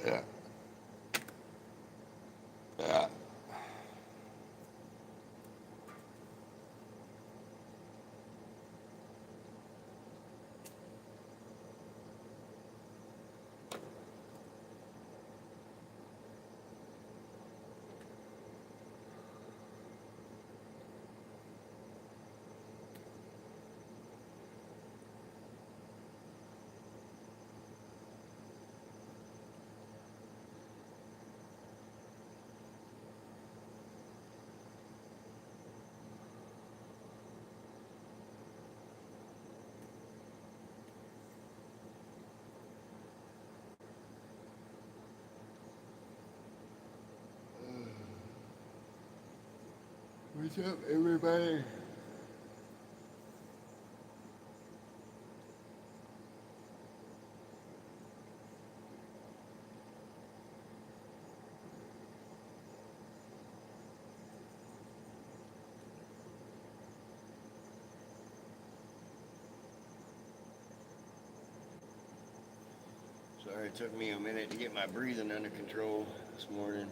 Yeah. Yeah. What's up, everybody? Sorry, it took me a minute to get my breathing under control this morning.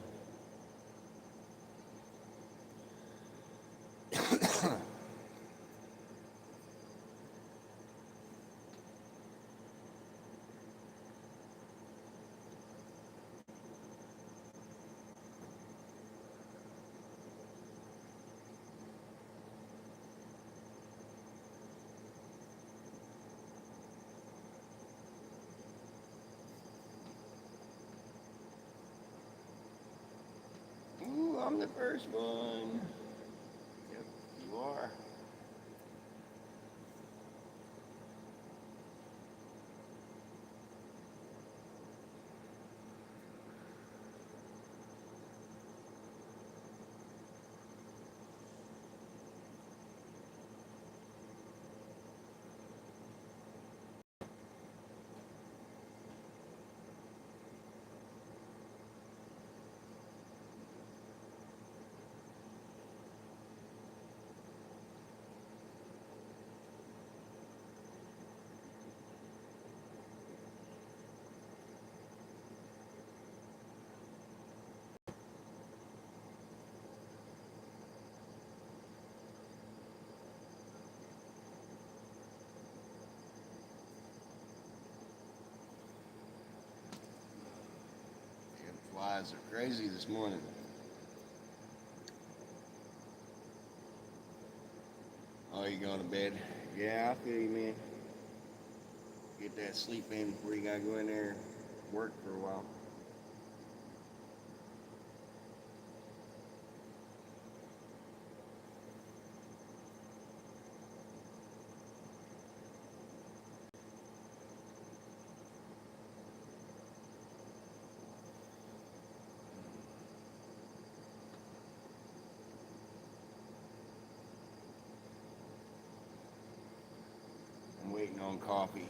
Ooh, I'm the first one. Yep, you are. Yeah, the flies are crazy this morning. Oh, you going to bed? Yeah, I feel you, man. Get that sleep in before you gotta go in there and work for a while. I'm waiting on coffee.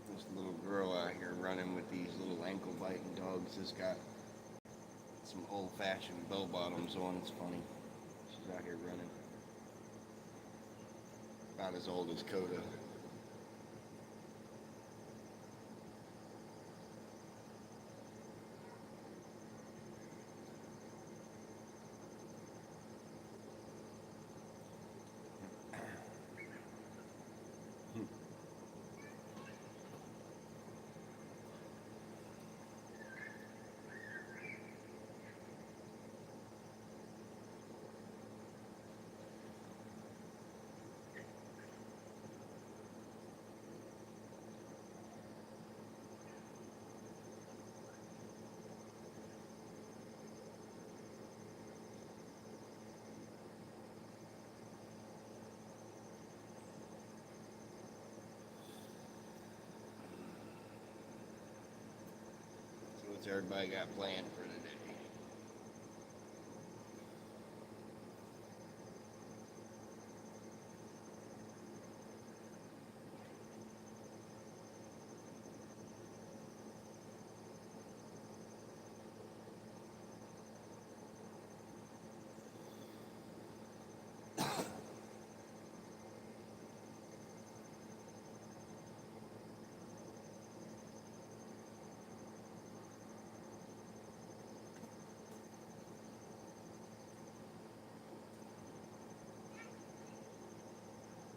This little girl out here running with these little ankle biting dogs has got some old fashioned bell bottoms on. It's funny. She's out here running. About as old as Coda. What's everybody got planned for today?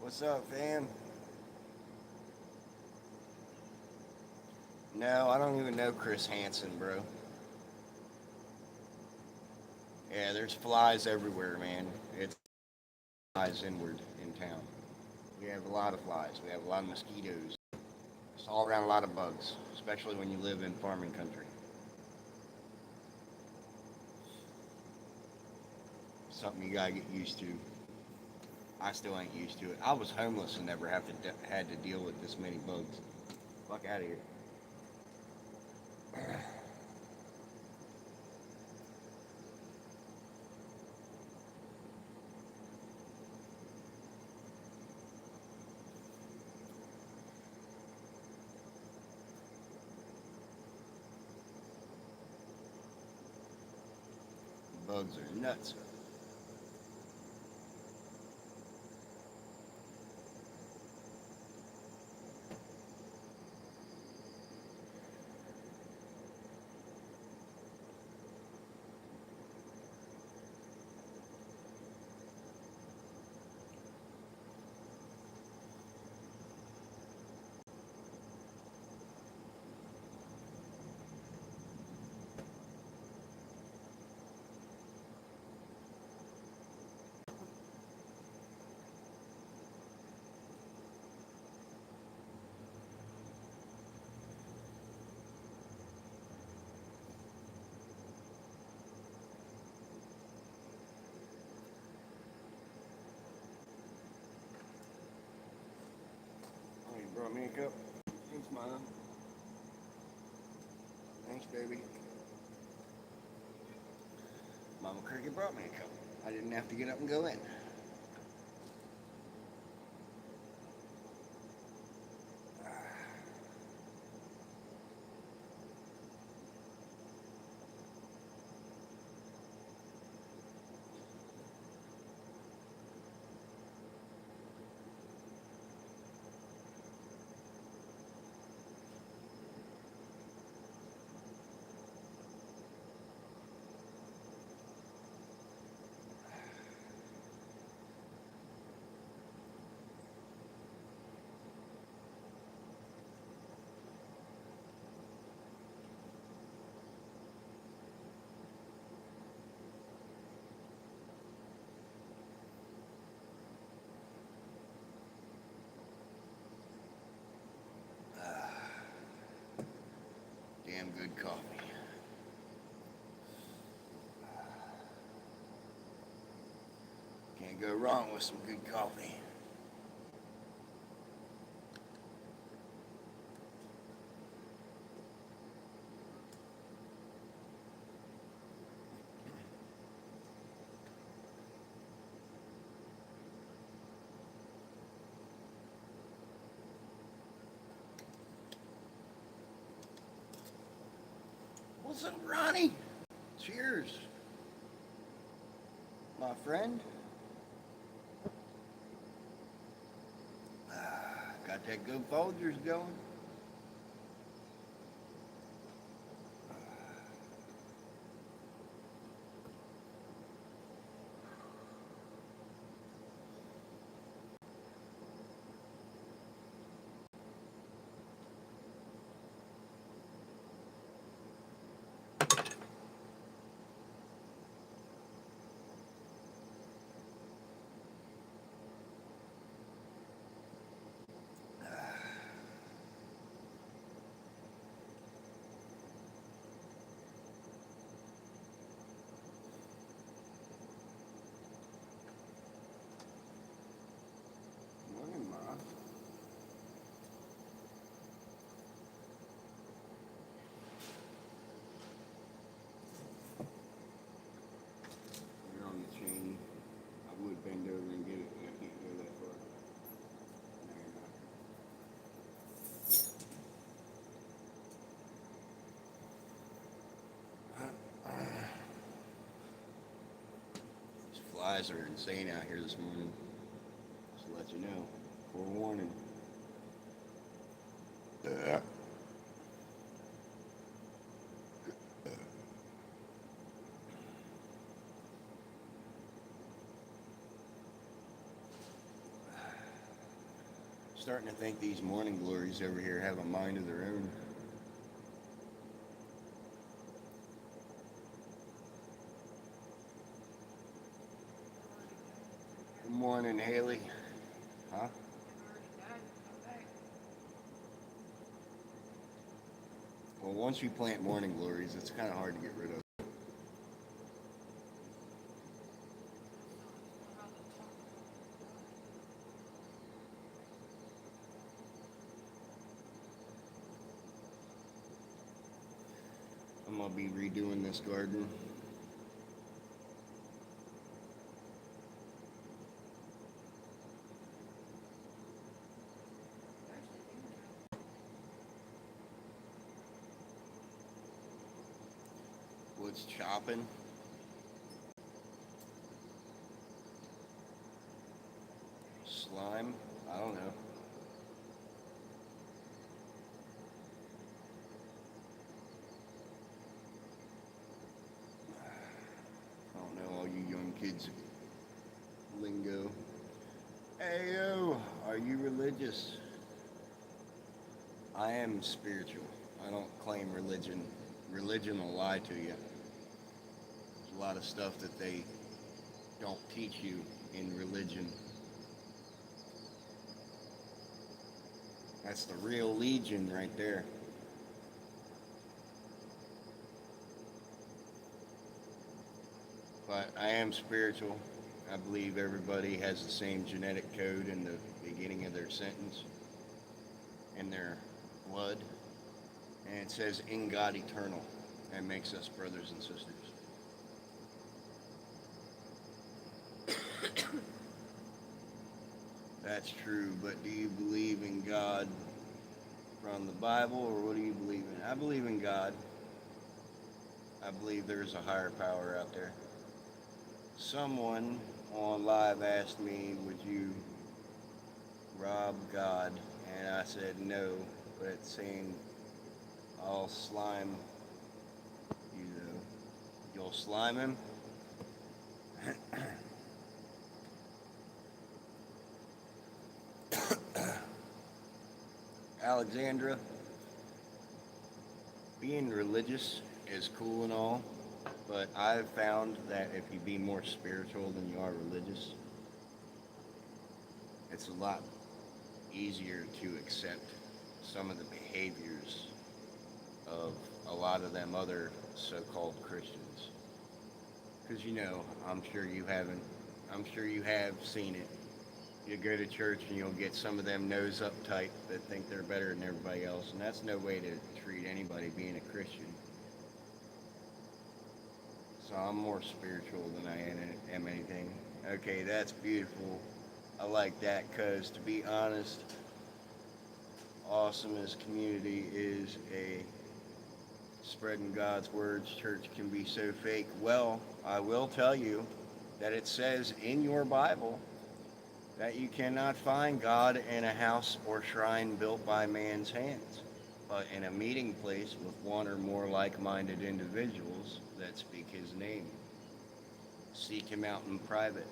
What's up, fam? No, I don't even know Chris Hansen, bro. Yeah, there's flies everywhere, man. It's flies inward in town. We have a lot of flies. We have a lot of mosquitoes. It's all around a lot of bugs, especially when you live in farming country. Something you gotta get used to. I still ain't used to it. I was homeless and never had to deal with this many bugs. Fuck out of here. Bugs are nuts. Oh, you brought me a cup? Thanks, Mom. Thanks, baby. Mama Cricket brought me a cup. I didn't have to get up and go in. Damn good coffee. Can't go wrong with some good coffee. What's up, Ronnie? Cheers, my friend. Got that good Folgers going. flies are insane out here this morning. Just to let you know. Forewarning. Starting to think these morning glories over here have a mind of their own. Good morning, Haley. Huh? Well, once you plant morning glories, it's kind of hard to get rid of. I'm gonna be redoing this garden. What's chopping? Slime? I don't know. I don't know all you young kids lingo. Hey yo, are you religious? I am spiritual. I don't claim religion. Religion will lie to you. There's a lot of stuff that they don't teach you in religion. That's the real legion right there. But I am spiritual. I believe everybody has the same genetic code in the beginning of their sentence, in their blood. And it says, in God eternal. That makes us brothers and sisters. That's true, but do you believe in God from the Bible, or what do you believe in? I believe in God. I believe there's a higher power out there. Someone on live asked me, would you rob God? And I said no, but it's saying I'll slime you though. You'll slime him? Alexandra, being religious is cool and all, but I've found that if you be more spiritual than you are religious, it's a lot easier to accept some of the behaviors of a lot of them other so-called Christians. Because I'm sure you haven't, I'm sure you have seen it. You go to church and you'll get some of them nose up type that think they're better than everybody else, and that's no way to treat anybody being a Christian. So I'm more spiritual than I am anything. Okay, that's beautiful. I like that because, to be honest, awesomest community is a spreading God's words. Church can be so fake. Well, I will tell you that it says in your Bible that you cannot find God in a house or shrine built by man's hands, but in a meeting place with one or more like-minded individuals that speak his name. Seek him out in private.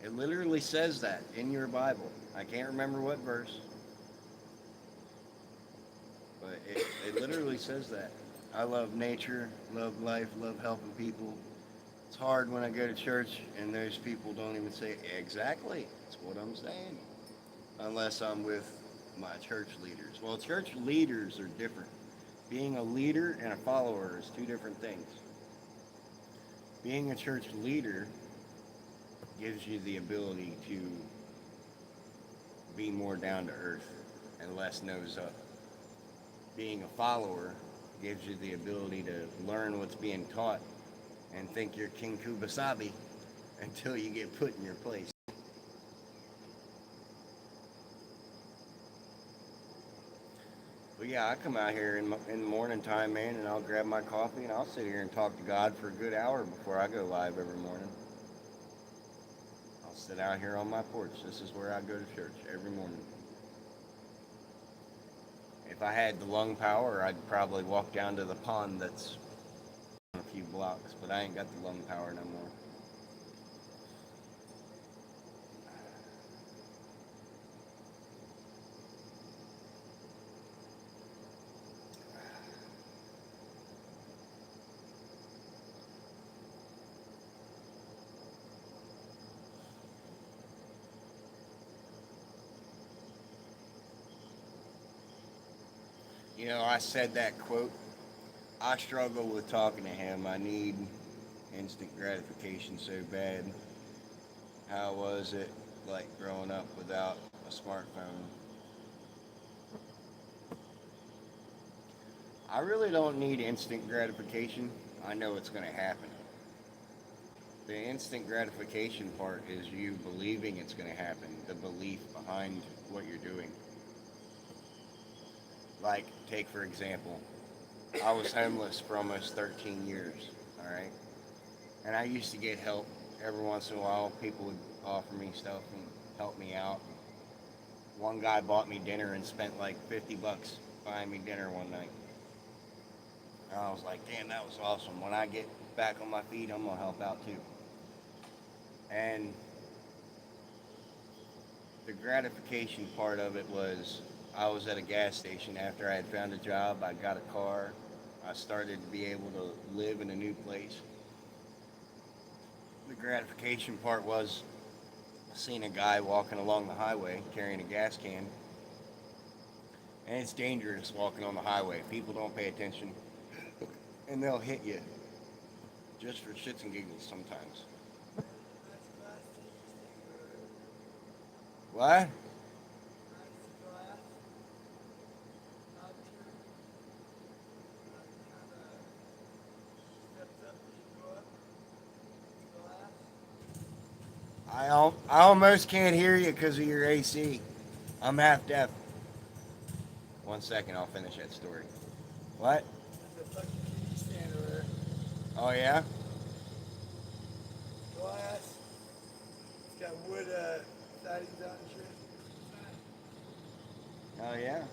It literally says that in your Bible. I can't remember what verse, but it literally says that. I love nature, love life, love helping people. It's hard when I go to church and those people don't even say, exactly, that's what I'm saying. Unless I'm with my church leaders. Well, church leaders are different. Being a leader and a follower is two different things. Being a church leader gives you the ability to be more down to earth and less nose up. Being a follower gives you the ability to learn what's being taught and think you're King Kubasabi until you get put in your place. But yeah, I come out here in the morning time, man, and I'll grab my coffee and I'll sit here and talk to God for a good hour before I go live every morning. sit out here on my porch. This is where I go to church every morning. If I had the lung power, I'd probably walk down to the pond that's a few blocks, but I ain't got the lung power no more. You know, I said that quote. I struggle with talking to him. I need instant gratification so bad. How was it like growing up without a smartphone? I really don't need instant gratification. I know it's going to happen. The instant gratification part is you believing it's going to happen, the belief behind what you're doing. Like, take for example, I was homeless for almost 13 years, all right? And I used to get help every once in a while. People would offer me stuff and help me out. One guy bought me dinner and spent like 50 bucks buying me dinner one night. And I was like, damn, that was awesome. When I get back on my feet, I'm going to help out too. And the gratification part of it was I was at a gas station after I had found a job. I got a car. I started to be able to live in a new place. The gratification part was seeing a guy walking along the highway carrying a gas can. And it's dangerous walking on the highway. People don't pay attention and they'll hit you just for shits and giggles sometimes. What? I almost can't hear you because of your AC. I'm half deaf. 1 second, I'll finish that story. What? There's a fucking TV stand over there. Oh yeah? Glass. It's got wood sidings on and shit. Oh yeah?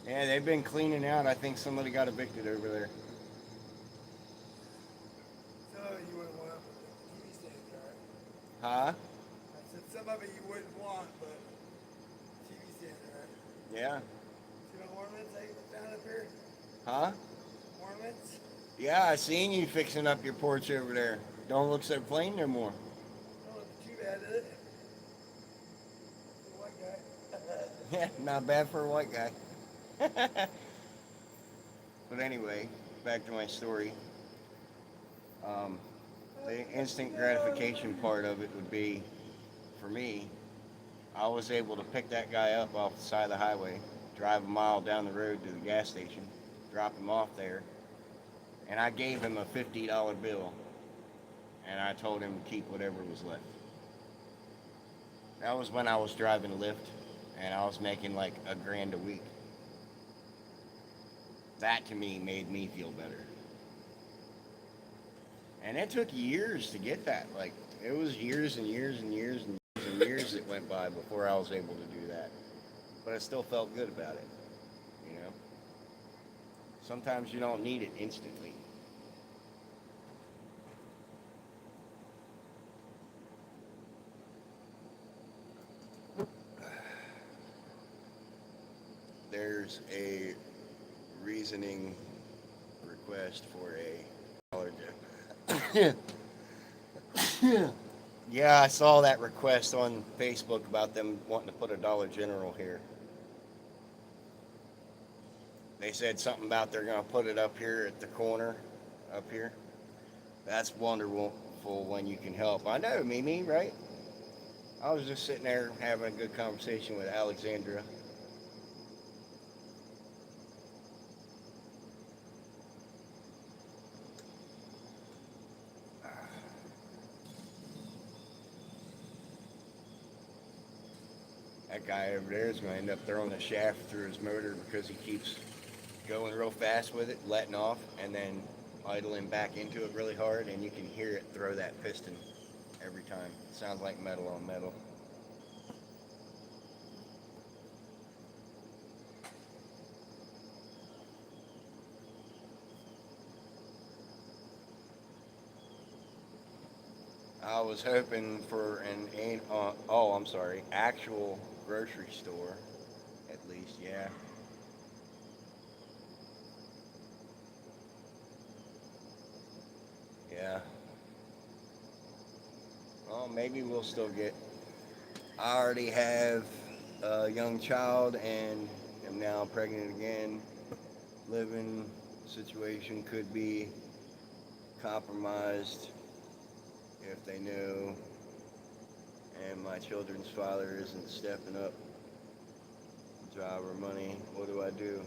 Yeah, they've been cleaning out. I think somebody got evicted over there. Some of it you wouldn't want, but the TV stand's alright. Huh? I said some of it you wouldn't want, but the TV stand's alright. Yeah. See the ornaments I found up here? Huh? Ornaments? Yeah, I seen you fixing up your porch over there. Don't look so plain no more. Don't look too bad, does it? The white guy. Yeah, not bad for a white guy. But anyway, back to my story. The instant gratification part of it would be, for me, I was able to pick that guy up off the side of the highway, drive a mile down the road to the gas station, drop him off there, and I gave him a $50 bill, and I told him to keep whatever was left. That was when I was driving Lyft, and I was making like $1,000 a week. That to me made me feel better. And it took years to get that. Like, it was years and years and years and years and years that went by before I was able to do that. But I still felt good about it, you know? Sometimes you don't need it instantly. There's a reasoning request for a dollar. Yeah, I saw that request on Facebook about them wanting to put a Dollar General here. They said something about they're going to put it up here at the corner, up here. That's wonderful when you can help. I know, Mimi, right? I was just sitting there having a good conversation with Alexandra. That guy over there is going to end up throwing a shaft through his motor because he keeps going real fast with it, letting off, and then idling back into it really hard, and you can hear it throw that piston every time. It sounds like metal on metal. I was hoping for I'm sorry, actual grocery store, at least, yeah. Yeah. Well, maybe we'll still get. I already have a young child and am now pregnant again. Living situation could be compromised if they knew, and my children's father isn't stepping up. Job or money. What do I do?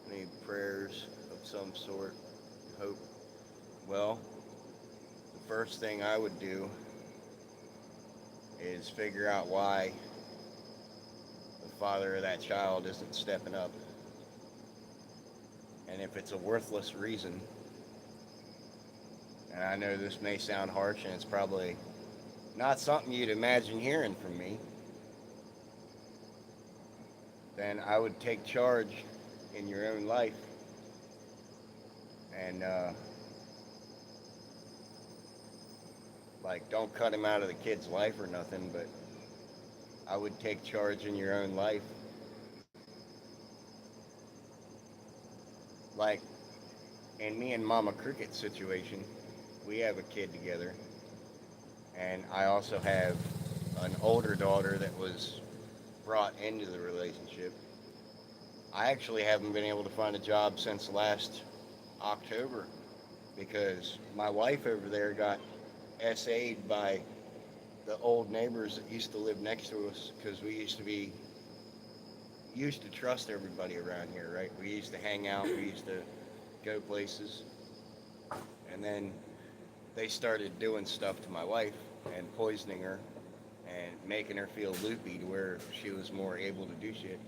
I need prayers of some sort. Hope. Well, the first thing I would do is figure out why the father of that child isn't stepping up. And if it's a worthless reason, and I know this may sound harsh and it's probably not something you'd imagine hearing from me, then I would take charge in your own life and, like, don't cut him out of the kid's life or nothing, but I would take charge in your own life. Like, in me and Mama Cricket's situation, we have a kid together, and I also have an older daughter that was brought into the relationship. I actually haven't been able to find a job since last October because my wife over there got SA'd by the old neighbors that used to live next to us because we used to trust everybody around here, right? We used to hang out, we used to go places, and then they started doing stuff to my wife and poisoning her and making her feel loopy to where she was more able to do shit.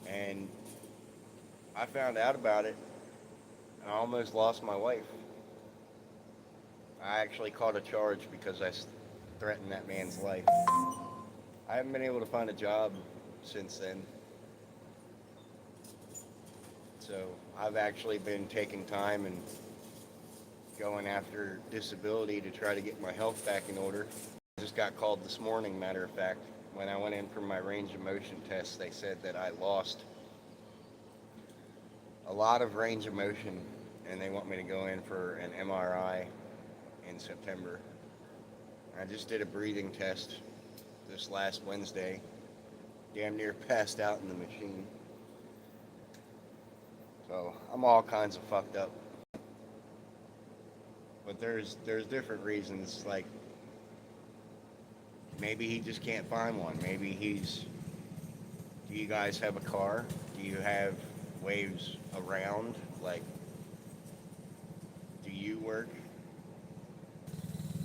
And I found out about it and I almost lost my wife. I actually caught a charge because I threatened that man's life. I haven't been able to find a job since then. So I've actually been taking time and going after disability to try to get my health back in order. I just got called this morning, matter of fact. When I went in for my range of motion test, they said that I lost a lot of range of motion and they want me to go in for an MRI in September. I just did a breathing test this last Wednesday. Damn near passed out in the machine. So I'm all kinds of fucked up. But there's different reasons, like maybe he just can't find one. Maybe do you guys have a car? Do you have waves around? Like, do you work?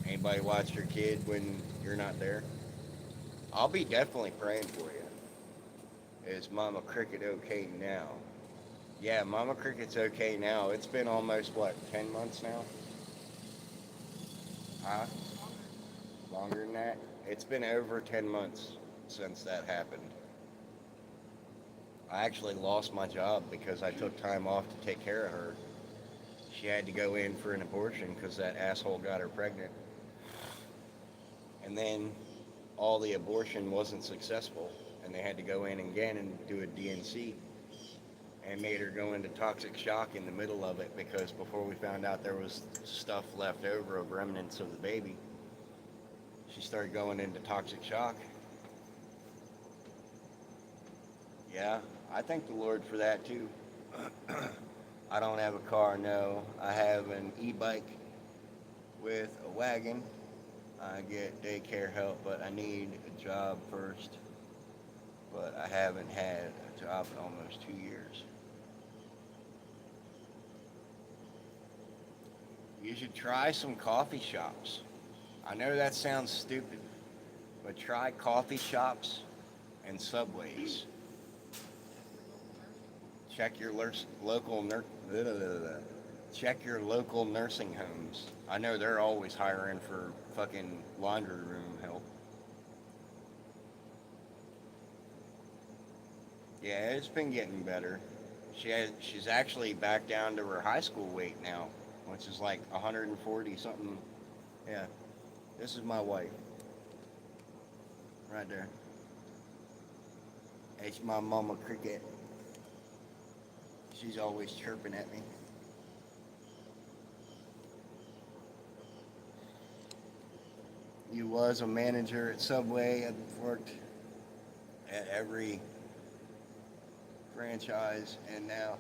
Anybody watch your kid when you're not there? I'll be definitely praying for you. Is Mama Cricket okay now? Yeah, Mama Cricket's okay now. It's been almost, 10 months now? Huh? Longer than that? It's been over 10 months since that happened. I actually lost my job because I took time off to take care of her. She had to go in for an abortion because that asshole got her pregnant. And then all the abortion wasn't successful, and they had to go in again and do a DNC and made her go into toxic shock in the middle of it because before we found out there was stuff left over of remnants of the baby, she started going into toxic shock. Yeah, I thank the Lord for that too. I don't have a car, no. I have an e-bike with a wagon. I get daycare help, but I need a job first. But I haven't had a job in almost 2 years. You should try some coffee shops. I know that sounds stupid, but try coffee shops and Subways. Check your local check your local nursing homes. I know they're always hiring for fucking laundry room help. Yeah, it's been getting better. She's actually back down to her high school weight now, which is like 140 something. Yeah, this is my wife right there. It's my mama cricket. She's always chirping at me. You was a manager at Subway. I've worked at every franchise, and now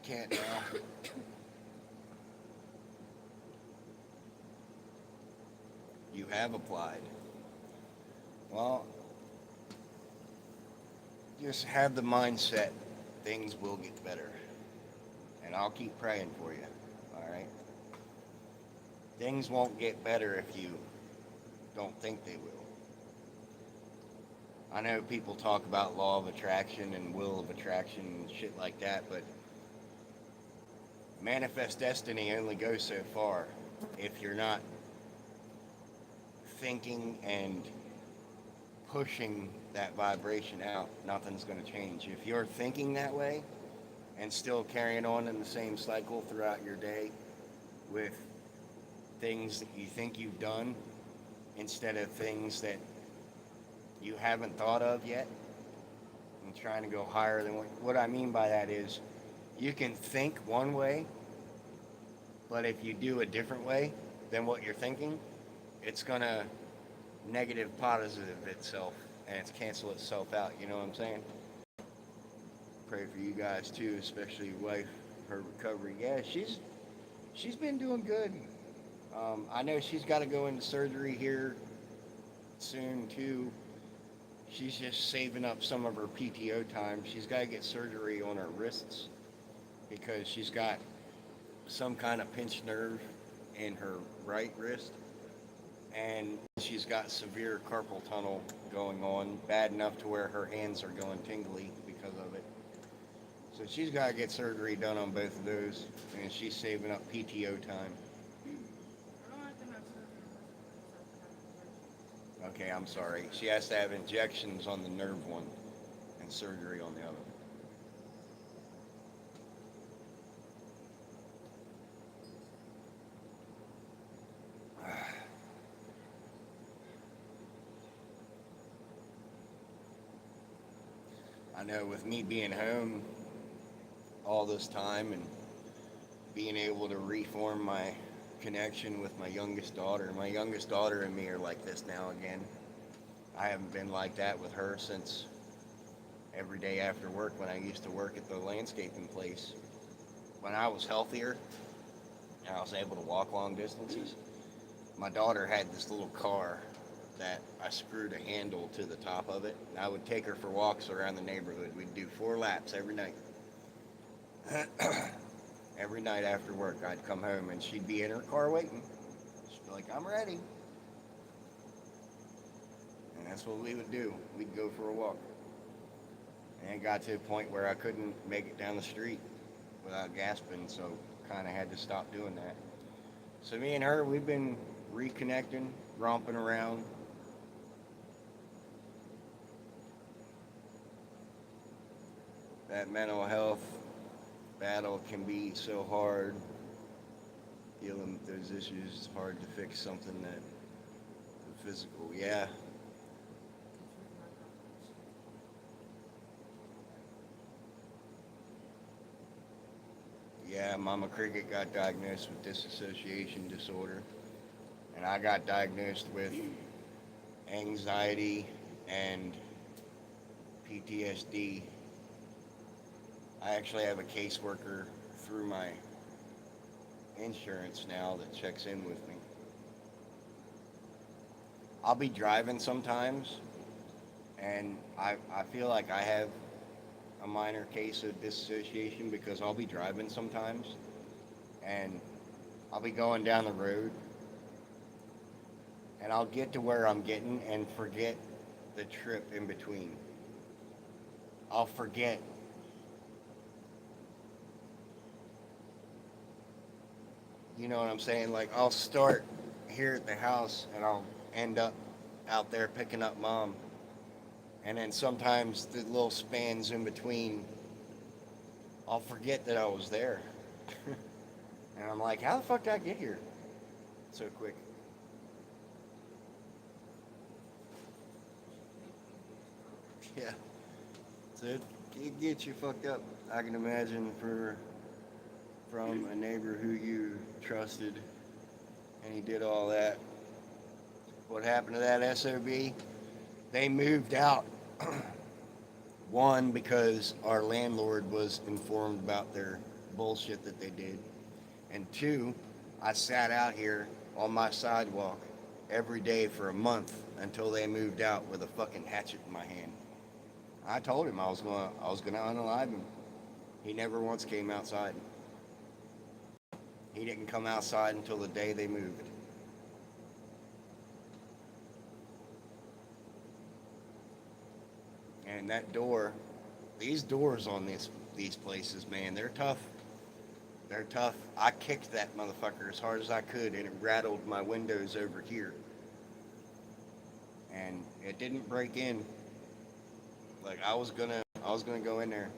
can't now. You have applied. Well, just have the mindset things will get better, and I'll keep praying for you. All right. Things won't get better if you don't think they will. I know people talk about law of attraction and will of attraction and shit like that, but manifest destiny only goes so far. If you're not thinking and pushing that vibration out, nothing's going to change. If you're thinking that way and still carrying on in the same cycle throughout your day with things that you think you've done instead of things that you haven't thought of yet and trying to go higher than what I mean by that is you can think one way, but if you do a different way than what you're thinking, it's going to negative positive itself and it's cancel itself out. You know what I'm saying? Pray for you guys too, especially your wife, her recovery. Yeah, she's been doing good. I know she's got to go into surgery here soon too. She's just saving up some of her PTO time. She's got to get surgery on her wrists because she's got some kind of pinched nerve in her right wrist, and she's got severe carpal tunnel going on, bad enough to where her hands are going tingly because of it. So she's got to get surgery done on both of those, and she's saving up PTO time. Okay, I'm sorry. She has to have injections on the nerve one and surgery on the other. I know with me being home all this time and being able to reform my connection with my youngest daughter. My youngest daughter and me are like this now again. I haven't been like that with her since every day after work when I used to work at the landscaping place. When I was healthier and I was able to walk long distances, my daughter had this little car that I screwed a handle to the top of it, and I would take her for walks around the neighborhood. We'd do 4 laps every night. Every night after work, I'd come home and she'd be in her car waiting. She'd be like, I'm ready. And that's what we would do. We'd go for a walk. And it got to a point where I couldn't make it down the street without gasping, so kind of had to stop doing that. So me and her, we've been reconnecting, romping around. That mental health battle can be so hard. Dealing with those issues, it's hard to fix something that physical. Yeah. Yeah, Mama Cricket got diagnosed with dissociation disorder, and I got diagnosed with anxiety and PTSD. I actually have a caseworker through my insurance now that checks in with me. I'll be driving sometimes, and I feel like I have a minor case of dissociation because I'll be driving sometimes, and I'll be going down the road, and I'll get to where I'm getting and forget the trip in between. I'll forget You know what I'm saying? Like I'll start here at the house and I'll end up out there picking up mom. And then sometimes the little spans in between, I'll forget that I was there. And I'm like, how the fuck did I get here so quick? Yeah. So it gets you fucked up. I can imagine from a neighbor who you trusted and he did all that. What happened to that SOB? They moved out. One, because our landlord was informed about their bullshit that they did. And two, I sat out here on my sidewalk every day for a month until they moved out with a fucking hatchet in my hand. I told him I was gonna unalive him. He never once came outside. He didn't come outside until the day they moved. And that door, these doors on these places, man, they're tough. They're tough. I kicked that motherfucker as hard as I could, and it rattled my windows over here. And it didn't break in. Like I was gonna go in there.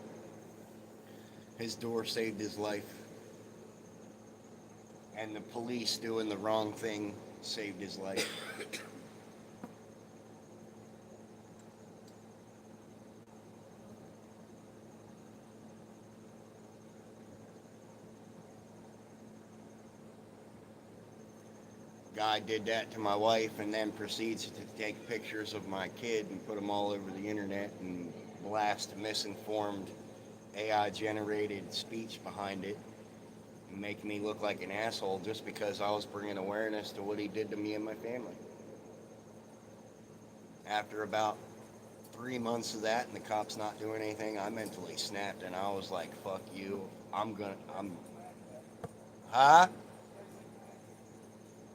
His door saved his life. And the police doing the wrong thing saved his life. Guy did that to my wife and then proceeds to take pictures of my kid and put them all over the internet and blast misinformed AI generated speech behind it and make me look like an asshole just because I was bringing awareness to what he did to me and my family. After about 3 months of that and the cops not doing anything, I mentally snapped and I was like, fuck you. Huh?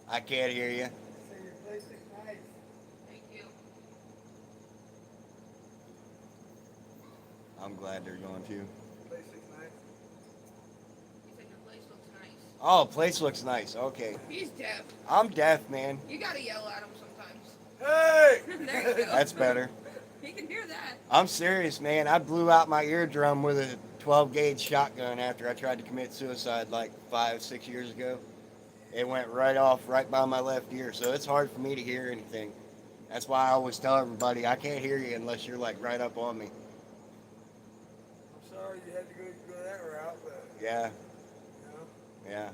I can't hear you. Say your place is nice. Thank you. I'm glad they're going to. Place is nice. He said your place looks nice. Oh, place looks nice. Okay. He's deaf. I'm deaf, man. You gotta yell at him sometimes. Hey! There you go. That's better. He can hear that. I'm serious, man. I blew out my eardrum with a 12 gauge shotgun after I tried to commit suicide like 5-6 years ago. It went right off right by my left ear, so it's hard for me to hear anything. That's why I always tell everybody I can't hear you unless you're like right up on me. I'm sorry you had to go that route, but Yeah, you know, yeah.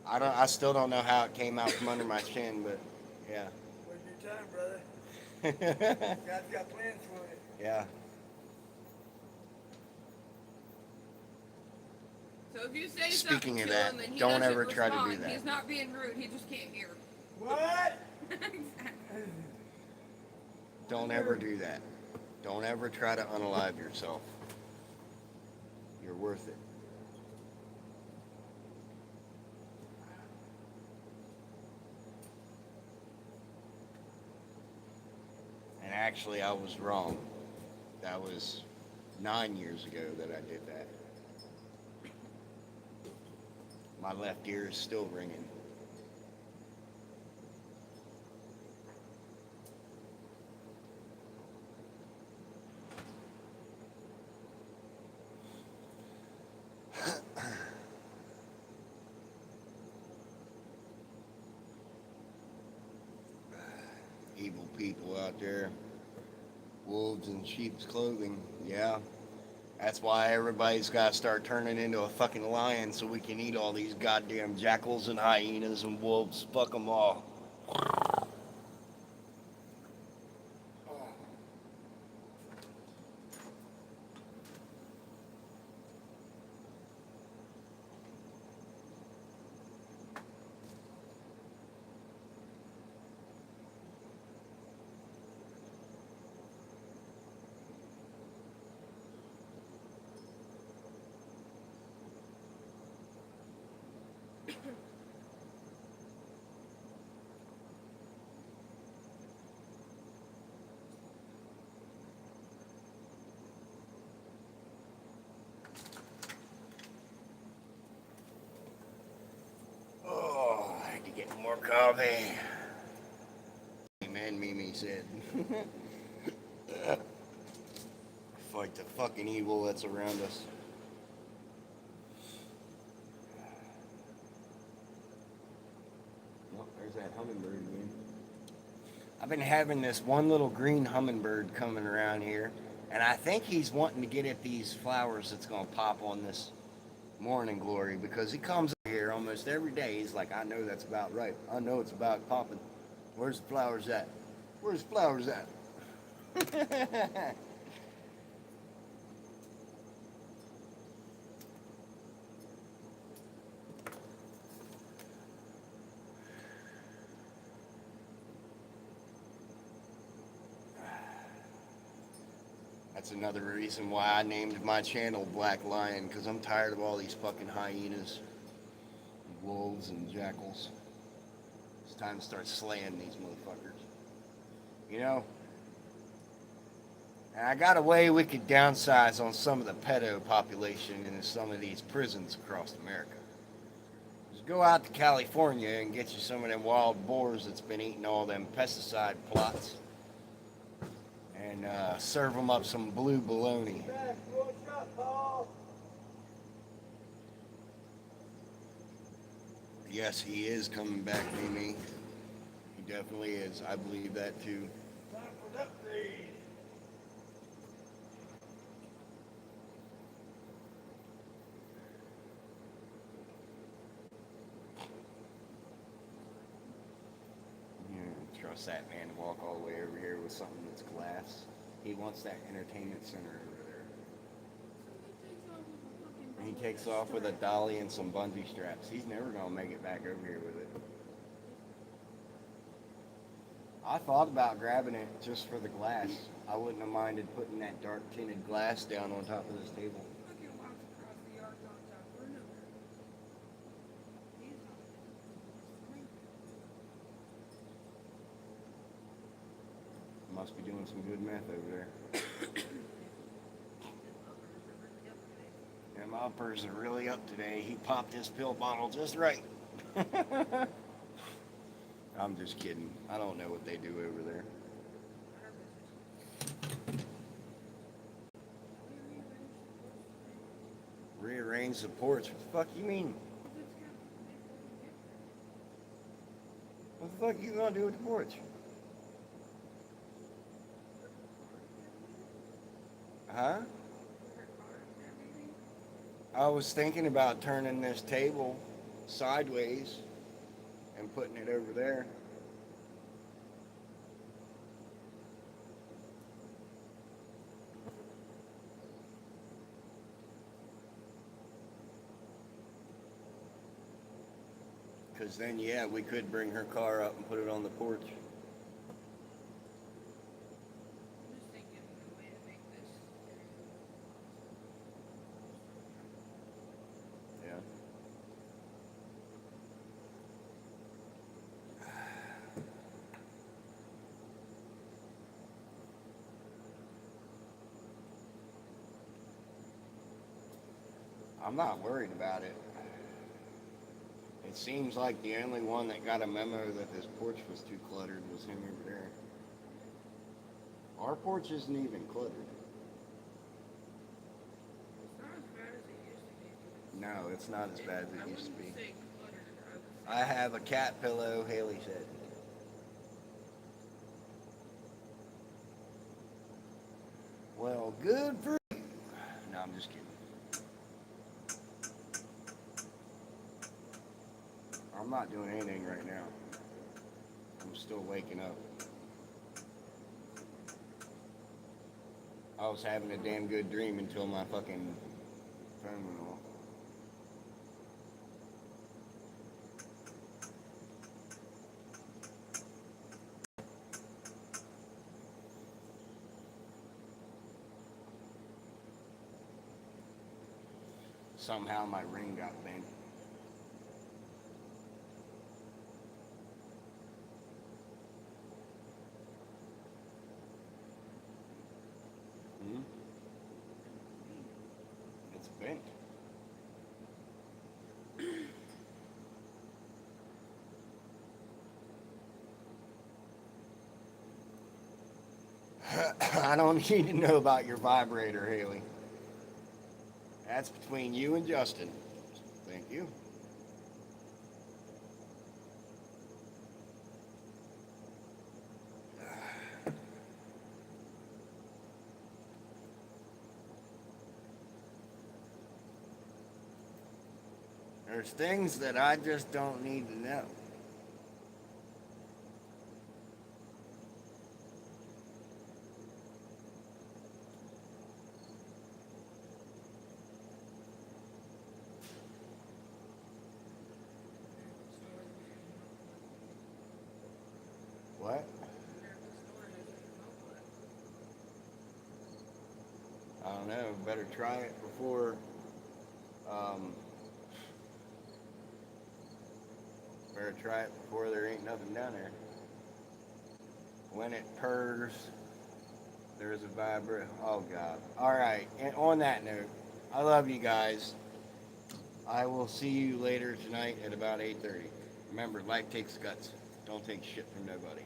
I still don't know how it came out from under my chin, but yeah. where's your time, brother? God's got plans for you. Yeah. So if you say Speaking something of to that, him and he don't doesn't ever try to do respond, that. He's not being rude. He just can't hear. What? Don't ever do that. Don't ever try to unalive yourself. You're worth it. And actually, I was wrong. That was 9 years ago that I did that. My left ear is still ringing. Evil people out there. Wolves in sheep's clothing. Yeah. That's why everybody's got to start turning into a fucking lion so we can eat all these goddamn jackals and hyenas and wolves. Fuck them all. more coffee. Amen, Mimi said. Fight the fucking evil that's around us. Oh, there's that hummingbird again. I've been having this one little green hummingbird coming around here, and I think he's wanting to get at these flowers that's gonna pop on this morning glory, because he comes here almost every day. He's like, I know that's about right. I know it's about popping. Where's the flowers at? Where's the flowers at? That's another reason why I named my channel Black Lion, because I'm tired of all these fucking hyenas, wolves, and jackals. It's time to start slaying these motherfuckers. You know? And I got a way we could downsize on some of the pedo population in some of these prisons across America. Just go out to California and get you some of them wild boars that's been eating all them pesticide plots. And serve them up some blue bologna. Yes, he is coming back, Mimi. He definitely is. I believe that too. You don't trust that man to walk all the way over here with something that's glass. He wants that entertainment center over there. And he takes off with a dolly and some bungee straps. He's never gonna make it back over here with it. I thought about grabbing it just for the glass. I wouldn't have minded putting that dark tinted glass down on top of this table. Must be doing some good meth over there. Yeah, my uppers are really up today. He popped his pill bottle just right. I'm just kidding. I don't know what they do over there. Rearrange the porch. What the fuck you mean? What the fuck you gonna do with the porch? Huh? I was thinking about turning this table sideways and putting it over there. Because then, yeah, we could bring her car up and put it on the porch. Yeah. I'm not worried about it. It seems like the only one that got a memo that this porch was too cluttered was him over there. Our porch isn't even cluttered. No, it's not as bad as it used to be. I have a cat pillow, Haley said. Well, good for you. No, I'm just kidding. I'm not doing anything right now. I'm still waking up. I was having a damn good dream until my fucking phone went off. Somehow my ring got bent. It's bent. I don't need to know about your vibrator, Haley. That's between you and Justin. Thank you. There's things that I just don't need to know. What? I don't know. Better try it before. Better try it before there ain't nothing down there. When it purrs, there's a vibrator. Oh God. All right. And on that note, I love you guys. I will see you later tonight at about 8:30. Remember, life takes guts. Don't take shit from nobody.